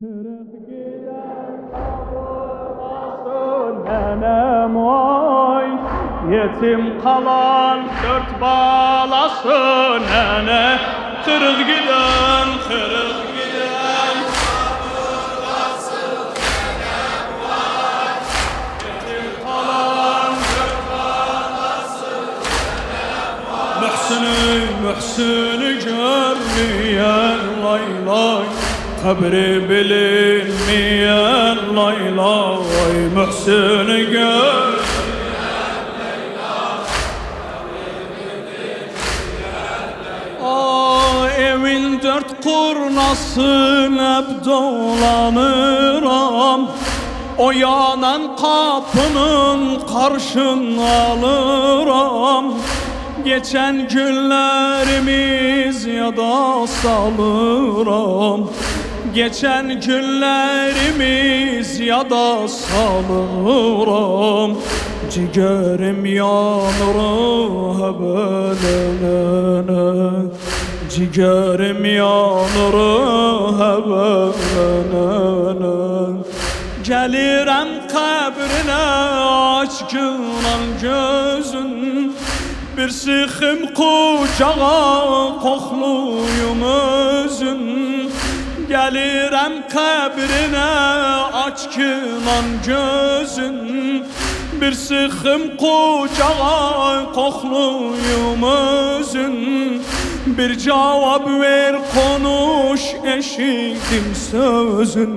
Kırık giden ağlasın nenem oy, yetim kalan dört bağlasın nene. Kırık giden ağlasın nenem oy, yetim kalan dört bağlasın nenem oy. Mühsünü görmeyen lay lay, kabri bilinmeyen lay lay. Mühsünü görmeyen lay lay, kabri bilinmeyen lay lay. Evin dört kurnasını hep dolanıram, o yanan kapının karşını alırım. Geçen günlerimiz yada salırım, geçen günlerimiz yada salırım. Ciğerim yanır hebelenene, ciğerim yanır hebelenene. Gelirem kabrine aç günan gözün, bir sıxım kucağa qoxluyum özün. Gəlirəm qəbrinə aç kinan gözün, bir sıxım kucağa qoxluyum özün. Bir cavab ver konuş eşitdim sözün,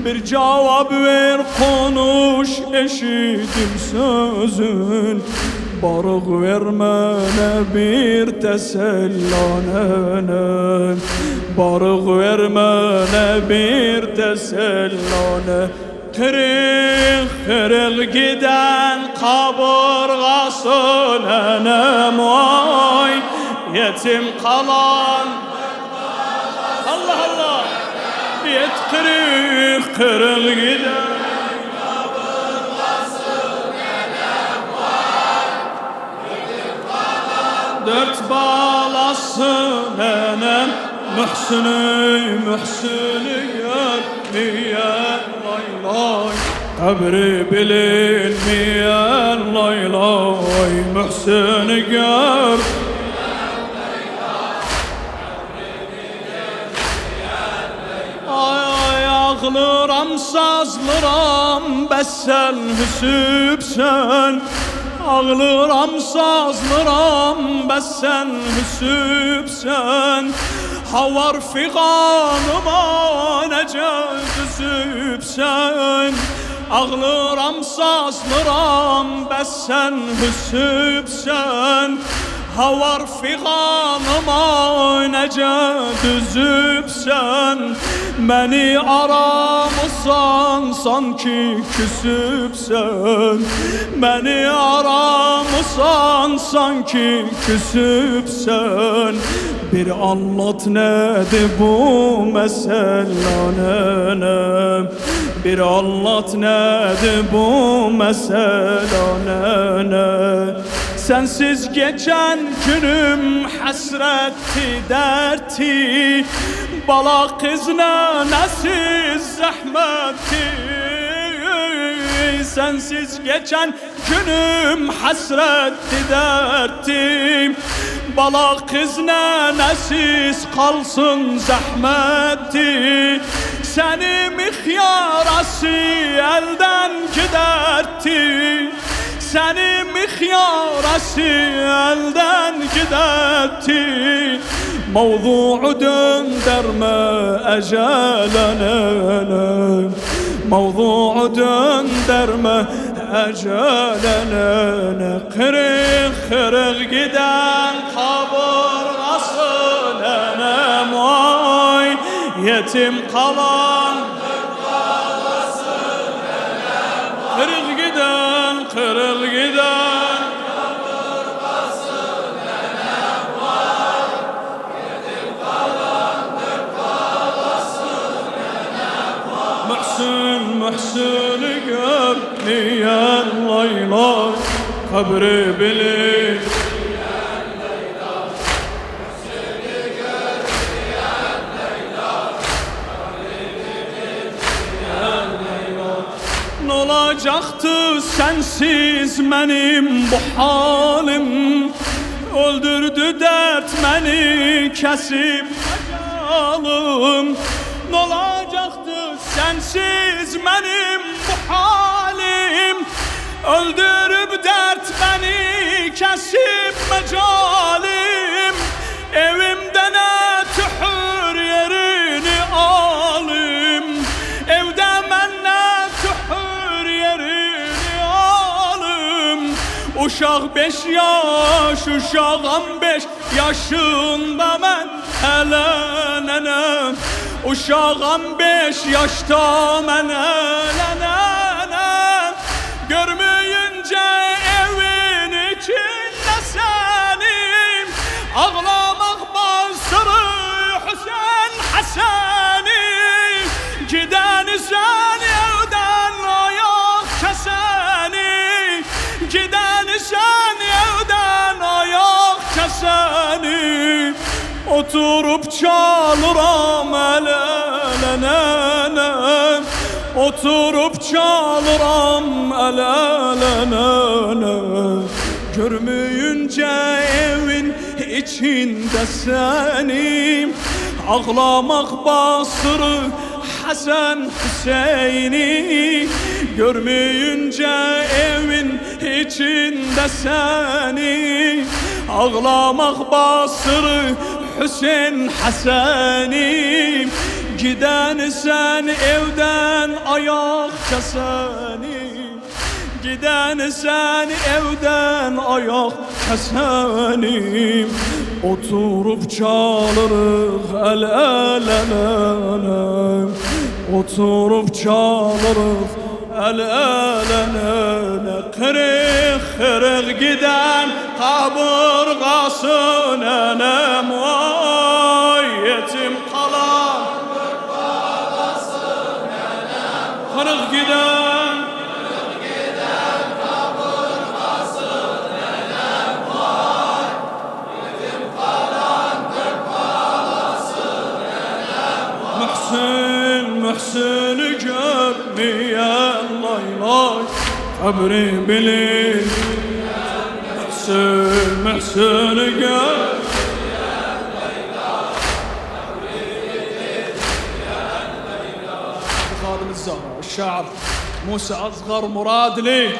bir cavab ver konuş eşitdim sözün. Barıq vermene bir tesellane, barıq vermene bir tesellane. Kırık kırık giden kaburgası nenem oy, yetim kalan Allah Allah. Yet kırık kırık giden dört bağlasın nenem. Mühsünü görmeyen lay lay, kabri bilinmeyen lay lay. Mühsünü görmeyen lay lay, kabri bilinmeyen lay lay. Ay ağlıram sazlıram bəsən hüsübsən, ağlıram sazlıram bəsən hüsübsən. Havar fiğanıma necə düzübsən, ağlıram sazlıram bəsən hüsübsən. Havar fiğanıma necə düzübsən, məni aramısan sanki küsübsən, məni aramısan sanki küsübsən. Bir anlat nedir bu məsələ nenem, bir anlat nedir bu məsələ nenem. Sensiz geçen günüm hasretti derti, bala kız nənəsiz zəhməti. Sensiz geçen günüm hasretti derti, bala kız nənəsiz kalsın zəhməti. Səni mixyarası elden giderti, səni mixyarası elden giderti. Mevzu'u döndürme ecelene, mevzu'u döndürme ecelene. Kırık kırık giden kaburgası nenem oy, yetim kalan kırık giden kaburgası nenem oy, yetim kalan dört bağlası nenem oy. Mühsünü görmeyen lay lay, kabri bilinmeyen lay lay. Mühsünü görmeyen lay lay, kabri bilinmeyen olacaktı sensiz benim bu halim? Öldürdü dert beni kesip ecalım. Ne olacaktı sensiz benim bu halim? Öldürüp dert beni kesip mecalim. Evimde ne tühür yerini alim. Evde ben ne tühür yerini alim. Uşak 5 yaş, uşağım 5 yaşında ben hele nenem. Uşağım 5 yaşta ben hele nenem. Görmeyince evin içinde seni, ağlamak basırı Hüseyin Hasan'ı. Gideni sen evden ayak keseni, gideni sen evden ayak keseni. Oturup çalıram el nenem, oturup çalıram el nenem. Görmeyince evin içinde seni, ağlamak basırı Hasan Hüseyin'i. Görmeyince evin içinde seni, ağlamak basırı Hüseyin Hasan'ı. Giden sen evden ayak keseni, giden sen evden ayak keseni. Oturup çalırıq el elene, oturup çalırıq el elene. Kırık kırık giden kaburgası nenem, vay yetim kalan kırık giden kaburgası nenem var. Yetim kalan kırbalası nenem var. Mühsün'ü görmeyen lay lay kabri bilir. Mühsün'ü gör Şair Musa Azgar Muradli.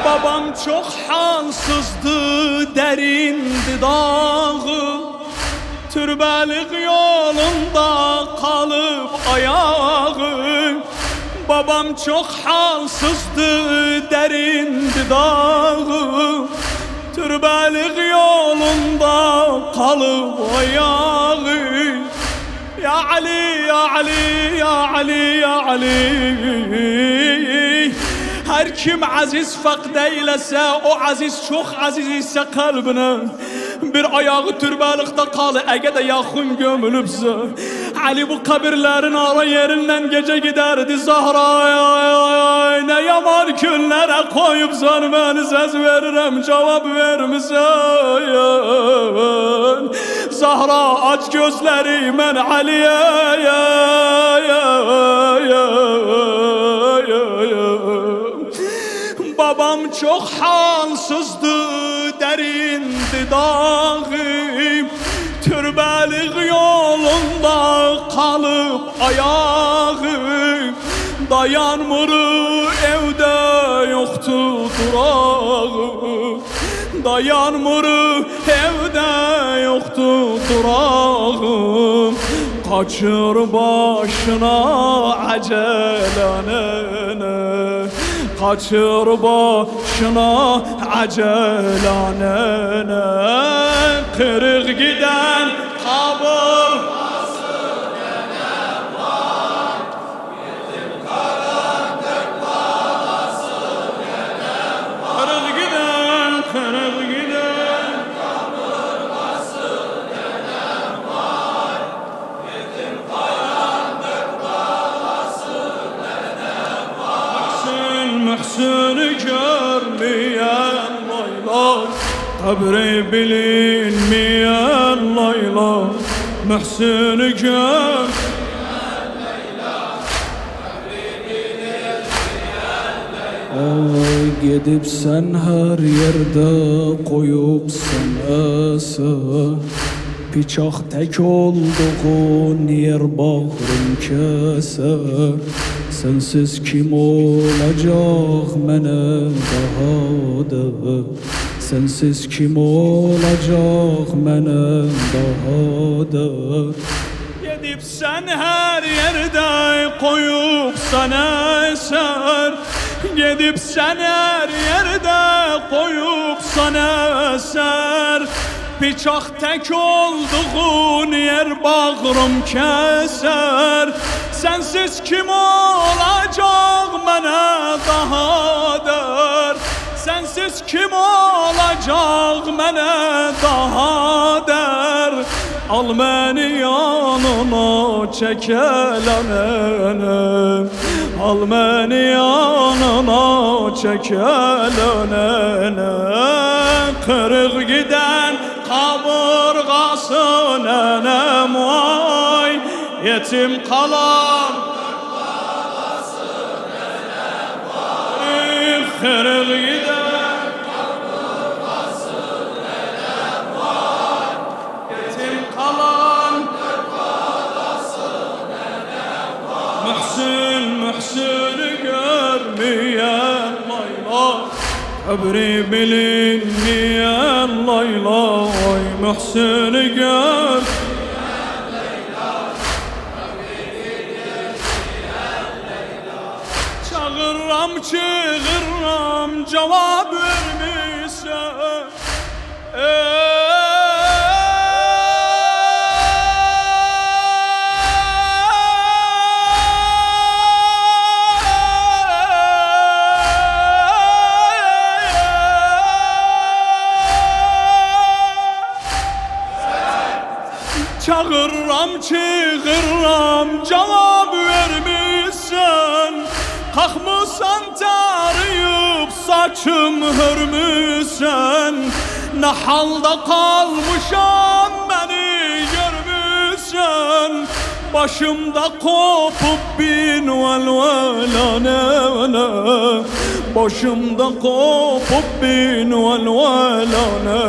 Babam çok halsızdı, derindi dağı. Türbelik yolunda kalıp ayağı. Babam çok halsızdı, derindi dağı. Türbelik yolunda kalıp ayağı. Ya Ali, ya Ali, ya Ali, ya Ali. Her kim aziz fakt eylese, o aziz çok aziz ise kalbine. Bir ayağı türbelikte kalı, ege de yakın gömülübse. Ali bu kabirlerin ara yerinden gece giderdi Zahra. Ne yaman günlere koyup sen beni söz veririm, cevap vermişsin. Zahra aç gözleri ben Ali'ye. Babam çok halsızdı, derindi dağı. Türbelik yolunda kalıp ayağı. Dayanmırı evde yoktu durağı. Dayanmırı evde yoktu durağı. Kaçır başına acelanene, kaçır başına acelanene. Kırık giden kaburgası nenem var. Yetim kalan kırbalası nenem var. Kırık giden, kırık giden kaburgası nenem var. Yetim kalan kırbalası nenem var. Mühsün'ü görmeyen layla, kabri bilinmeyen layla. Mühsün'ü görmeyen Gedib sen her yerde koyupsan eser Bıçaq tek olduğun yer bağrım keser Sensiz kim olacak mene daha da Sensiz kim olacak mene daha da Gedib sen her yerde koyupsan eser Gedib sen her yerde koyupsan eser Bıçaq tek olduğun yer bağrım keser Sensiz kim olacak mənə daha der Sensiz kim olacak mənə daha der Al məni yanına çəkələnənə Al məni yanına çəkələnənə Qırıq gidən kaburgası nənəm vay Yetim kalan kırıq gidən kaburgası nənəm vay Yetim kalan nənəm vay Mühsünü görmeyen Layla Öbri bilinmeyen Layla Oy Mühsünü gör Çığırram cevap vermişsen Çağırram cevap vermişsen Kalkmışsan tarayıp saçım hörmüsen Ne halda kalmışam beni görmüşsen Başımda kopup bin velvelane Başımda kopup bin velvelane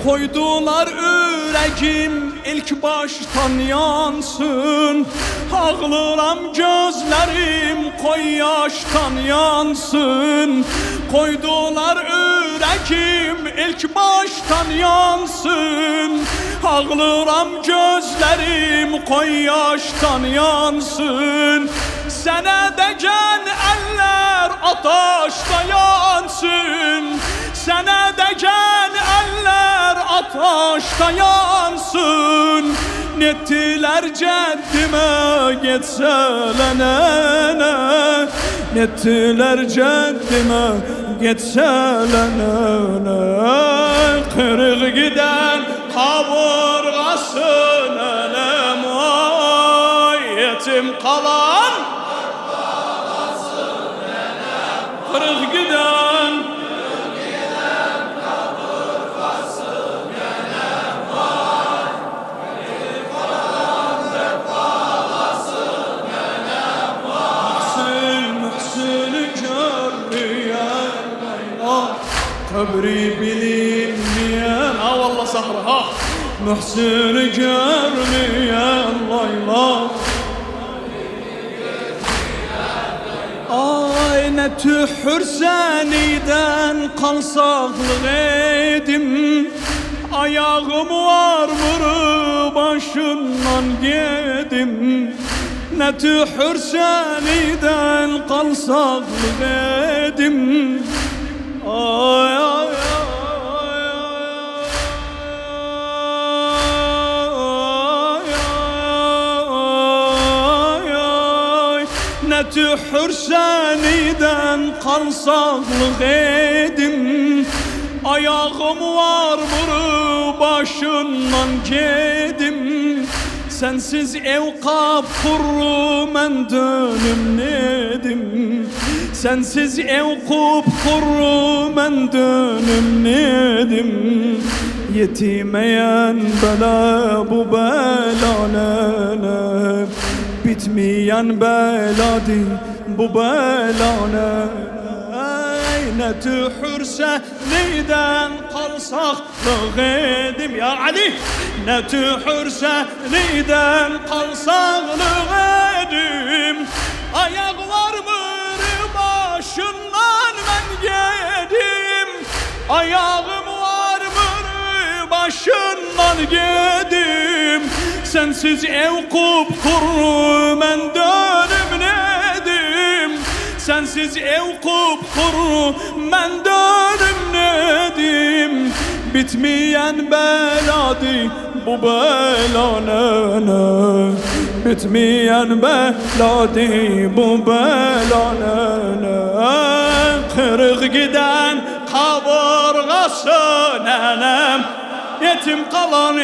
Koydular yüreğim ilk baştan yansın Ağlıram gözlerim koy yaştan yansın Koydular yüreğim ilk baştan yansın Ağlıram gözlerim koy yaştan yansın Sene degen eller ateşte yansın Sene degen eller ateşte yansın Nettiler ceddime geçselenene Nettiler ceddime geçselenene Kırık giden kaburgası nenem vay Yetim kalan kırık giden Öbri bilinmeyen ha vallah sahra ha Mühsünü görmeyen Layla Ay ne tühür seniden kalsaklık edim Ayağım var mırı başından yedim Ne tühür seniden kalsaklık edim Ay ay Ne tühür seniden kalsaklık edim Ayağım var mırı başından yedim Sensiz ev kap kuru men dönüm nedim Sensiz ev kup kuru men dönüm nedim Yetimeyen bela bu belanene bitmeyen beladi bu belane. Ne tühürse neyden kalsak lüğedim ya Ali. Ne tühürse neyden kalsak lüğedim. Ayaklarımın başından ben yedim. Ayağım var mı başından yedim. Sensiz ev kupkuru ben dönüm nedim. Sensiz ev kupkuru ben dönüm nedim. Bitmeyen beladi bu belanene. Bitmeyen beladi bu belanene. Kırık giden kaburgası nenem. Yetim kalan